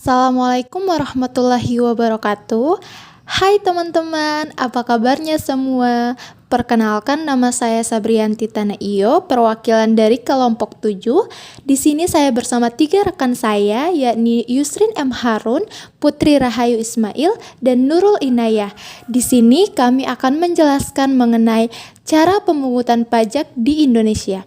Assalamualaikum warahmatullahi wabarakatuh. Hai teman-teman, apa kabarnya semua? Perkenalkan, nama saya Sabrianti Tanaiyo, perwakilan dari kelompok 7. Di sini saya bersama 3 rekan saya, yakni Yusrin M. Harun, Putri Rahayu Ismail, dan Nurul Inayah. Di sini kami akan menjelaskan mengenai cara pemungutan pajak di Indonesia.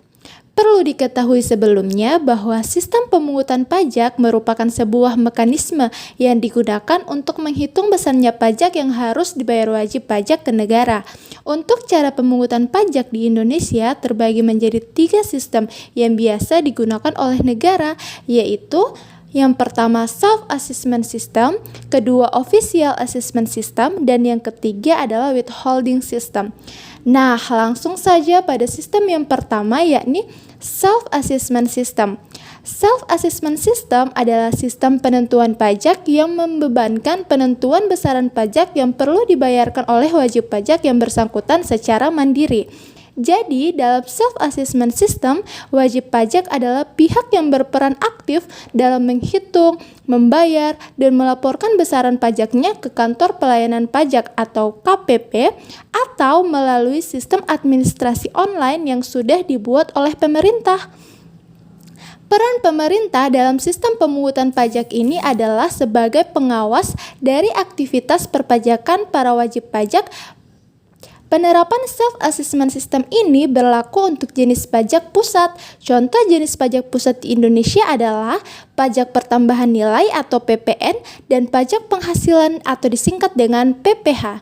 Perlu diketahui sebelumnya bahwa sistem pemungutan pajak merupakan sebuah mekanisme yang digunakan untuk menghitung besarnya pajak yang harus dibayar wajib pajak ke negara. Untuk cara pemungutan pajak di Indonesia terbagi menjadi 3 sistem yang biasa digunakan oleh negara, yaitu yang pertama self-assessment system, kedua official assessment system, dan yang ketiga adalah withholding system. Nah, langsung saja pada sistem yang pertama, yakni self-assessment system. Self-assessment system adalah sistem penentuan pajak yang membebankan penentuan besaran pajak yang perlu dibayarkan oleh wajib pajak yang bersangkutan secara mandiri. Jadi, dalam self-assessment system, wajib pajak adalah pihak yang berperan aktif dalam menghitung, membayar, dan melaporkan besaran pajaknya ke kantor pelayanan pajak atau KPP atau melalui sistem administrasi online yang sudah dibuat oleh pemerintah. Peran pemerintah dalam sistem pemungutan pajak ini adalah sebagai pengawas dari aktivitas perpajakan para wajib pajak. Penerapan self-assessment system ini berlaku untuk jenis pajak pusat. Contoh jenis pajak pusat di Indonesia adalah pajak pertambahan nilai atau PPN dan pajak penghasilan atau disingkat dengan PPH.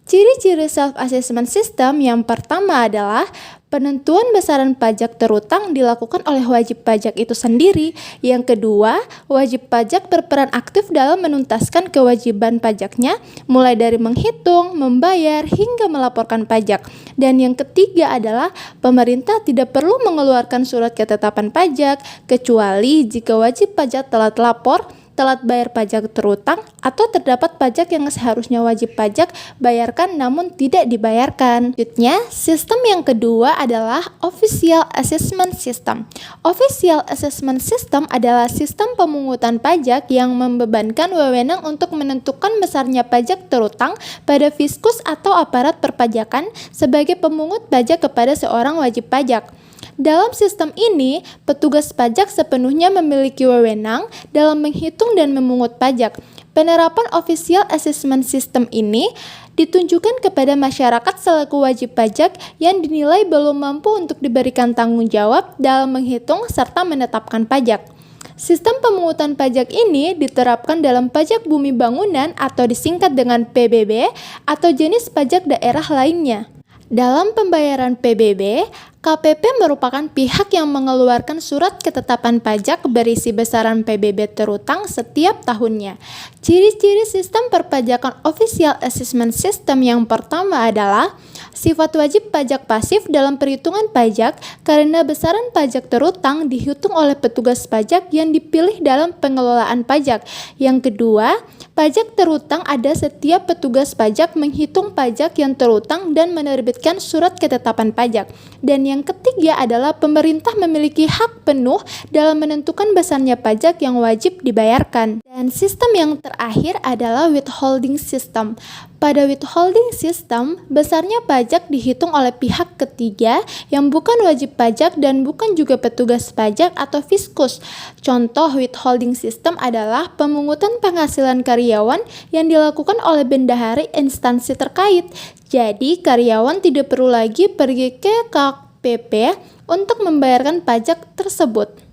Ciri-ciri self-assessment system yang pertama adalah penentuan besaran pajak terutang dilakukan oleh wajib pajak itu sendiri. Yang kedua, wajib pajak berperan aktif dalam menuntaskan kewajiban pajaknya, mulai dari menghitung, membayar, hingga melaporkan pajak. Dan yang ketiga adalah pemerintah tidak perlu mengeluarkan surat ketetapan pajak, kecuali jika wajib pajak telat lapor, telat bayar pajak terutang, atau terdapat pajak yang seharusnya wajib pajak bayarkan namun tidak dibayarkan. Selanjutnya, sistem yang kedua adalah official assessment system. Official assessment system adalah sistem pemungutan pajak yang membebankan wewenang untuk menentukan besarnya pajak terutang pada fiskus atau aparat perpajakan sebagai pemungut pajak kepada seorang wajib pajak. Dalam sistem ini, petugas pajak sepenuhnya memiliki wewenang dalam menghitung dan memungut pajak. Penerapan official assessment system ini ditunjukkan kepada masyarakat selaku wajib pajak yang dinilai belum mampu untuk diberikan tanggung jawab dalam menghitung serta menetapkan pajak. Sistem pemungutan pajak ini diterapkan dalam pajak bumi bangunan atau disingkat dengan PBB atau jenis pajak daerah lainnya. Dalam pembayaran PBB, KPP merupakan pihak yang mengeluarkan surat ketetapan pajak berisi besaran PBB terutang setiap tahunnya. Ciri-ciri sistem perpajakan official assessment system yang pertama adalah sifat wajib pajak pasif dalam perhitungan pajak karena besaran pajak terutang dihitung oleh petugas pajak yang dipilih dalam pengelolaan pajak. Yang kedua, pajak terutang ada setiap petugas pajak menghitung pajak yang terutang dan menerbitkan surat ketetapan pajak. Dan yang ketiga adalah pemerintah memiliki hak penuh dalam menentukan besarnya pajak yang wajib dibayarkan. Dan sistem yang terakhir adalah withholding system. Pada withholding system, besarnya pajak dihitung oleh pihak ketiga yang bukan wajib pajak dan bukan juga petugas pajak atau fiskus. Contoh withholding system adalah pemungutan penghasilan karyawan yang dilakukan oleh bendahari instansi terkait. Jadi, karyawan tidak perlu lagi pergi ke KPP untuk membayarkan pajak tersebut.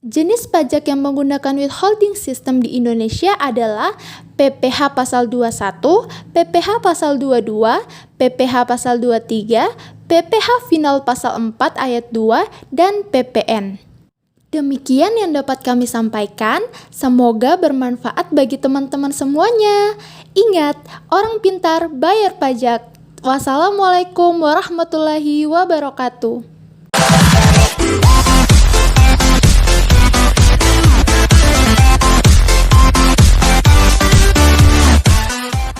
Jenis pajak yang menggunakan withholding system di Indonesia adalah PPH pasal 21, PPH pasal 22, PPH pasal 23, PPH final pasal 4 ayat 2, dan PPN. Demikian yang dapat kami sampaikan, semoga bermanfaat bagi teman-teman semuanya. Ingat, orang pintar bayar pajak. Wassalamualaikum warahmatullahi wabarakatuh.